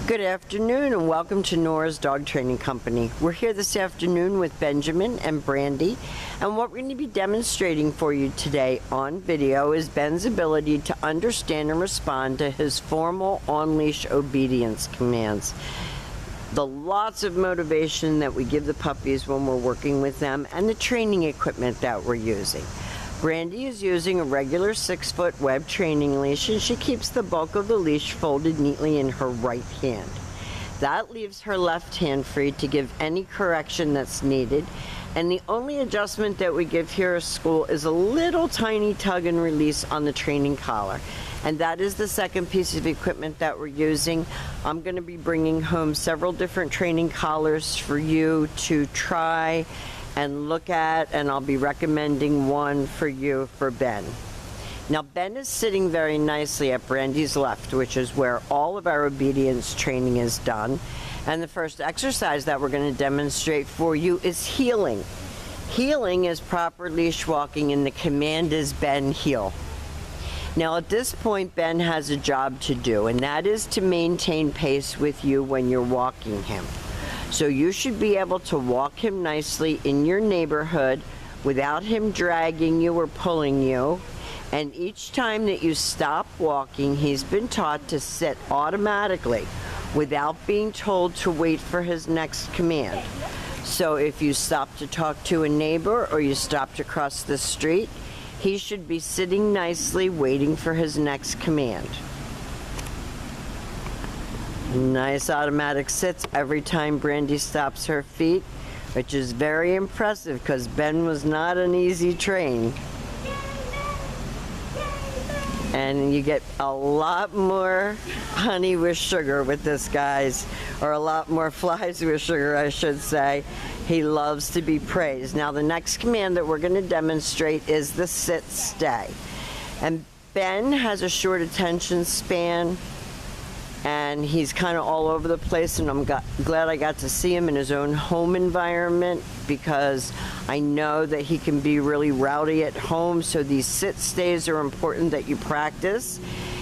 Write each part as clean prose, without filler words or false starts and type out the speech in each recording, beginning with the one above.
Good afternoon and welcome to Nora's Dog Training Company. We're here this afternoon with Benjamin and Brandy, and what we're going to be demonstrating for you today on video is Ben's ability to understand and respond to his formal on-leash obedience commands. The lots of motivation that we give the puppies when we're working with them, and the training equipment that we're using. Brandy is using a regular 6-foot web training leash, and she keeps the bulk of the leash folded neatly in her right hand. That leaves her left hand free to give any correction that's needed, and the only adjustment that we give here at school is a little tiny tug and release on the training collar. And that is the second piece of equipment that we're using. I'm going to be bringing home several different training collars for you to try and look at, and I'll be recommending one for you for Ben. Now Ben is sitting very nicely at Brandy's left, which is where all of our obedience training is done. And the first exercise that we're going to demonstrate for you is heeling. Heeling is proper leash walking, and the command is Ben heel. Now at this point Ben has a job to do, and that is to maintain pace with you when you're walking him. So you should be able to walk him nicely in your neighborhood without him dragging you or pulling you. And each time that you stop walking, he's been taught to sit automatically without being told to wait for his next command. So if you stop to talk to a neighbor or you stop to cross the street, he should be sitting nicely waiting for his next command. Nice automatic sits every time Brandy stops her feet, which is very impressive because Ben was not an easy train. And you get a lot more honey with sugar with this, guys, or a lot more flies with sugar, I should say. He loves to be praised. Now the next command that we're going to demonstrate is the sit stay. And Ben has a short attention span, and he's kind of all over the place, and I'm glad I got to see him in his own home environment, because I know that he can be really rowdy at home. So these sit stays are important that you practice.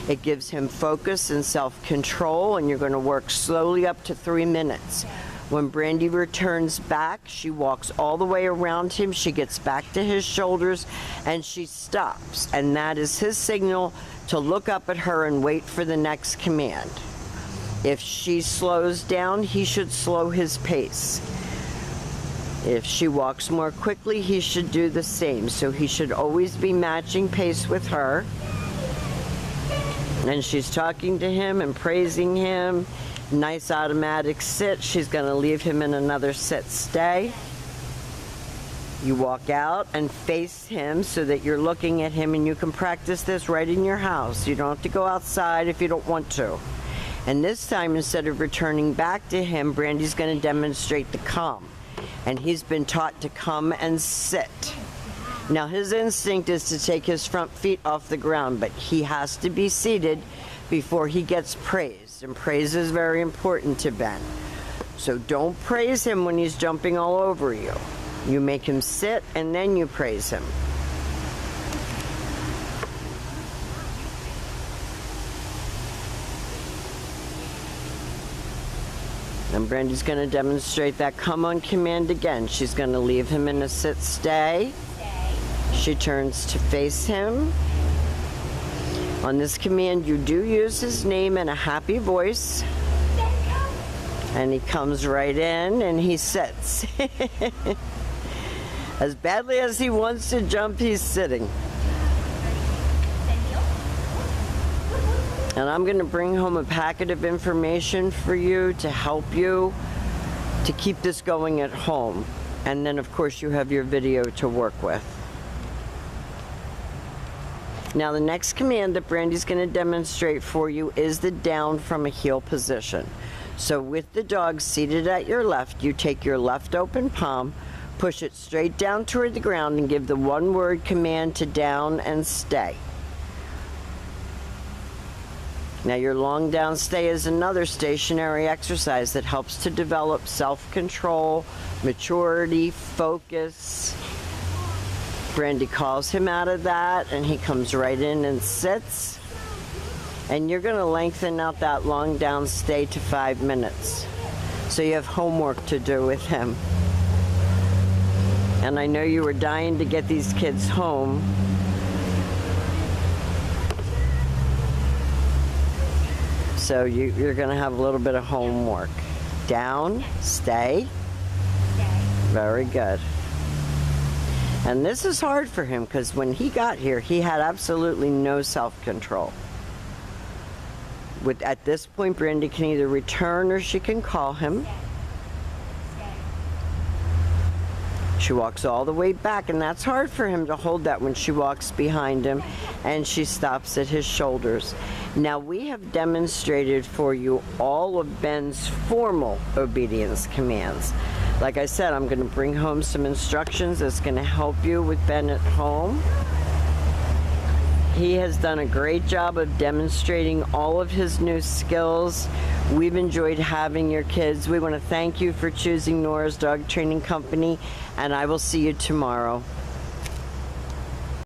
It gives him focus and self-control, and you're going to work slowly up to 3 minutes. When Brandy returns back, she walks all the way around him, she gets back to his shoulders, and she stops, and that is his signal to look up at her and wait for the next command. If she slows down, he should slow his pace. If she walks more quickly, he should do the same. So he should always be matching pace with her. And she's talking to him and praising him. Nice automatic sit. She's going to leave him in another sit stay. You walk out and face him so that you're looking at him, and you can practice this right in your house. You don't have to go outside if you don't want to. And this time, instead of returning back to him, Brandy's going to demonstrate the come. And he's been taught to come and sit. Now his instinct is to take his front feet off the ground, but he has to be seated before he gets praised. And praise is very important to Ben. So don't praise him when he's jumping all over you. You make him sit, and then you praise him. And Brandy's going to demonstrate that come on command again. She's going to leave him in a sit stay. She turns to face him. On this command, you do use his name in a happy voice. And he comes right in and he sits. As badly as he wants to jump, he's sitting. And I'm going to bring home a packet of information for you to help you to keep this going at home. And then, of course, you have your video to work with. Now, the next command that Brandy's going to demonstrate for you is the down from a heel position. So with the dog seated at your left, you take your left open palm, push it straight down toward the ground, and give the one-word command to down and stay. Now your long down stay is another stationary exercise that helps to develop self-control, maturity, focus. Brandy calls him out of that, and he comes right in and sits. And you're going to lengthen out that long down stay to 5 minutes. So you have homework to do with him. And I know you were dying to get these kids home. So you're going to have a little bit of homework. Down, stay. Very good. And this is hard for him because when he got here, he had absolutely no self-control. At this point, Brandy can either return or she can call him. She walks all the way back, and that's hard for him to hold that when she walks behind him and she stops at his shoulders. Now, we have demonstrated for you all of Ben's formal obedience commands. Like I said, I'm going to bring home some instructions that's going to help you with Ben at home. He has done a great job of demonstrating all of his new skills. We've enjoyed having your kids. We want to thank you for choosing Nora's Dog Training Company, and I will see you tomorrow.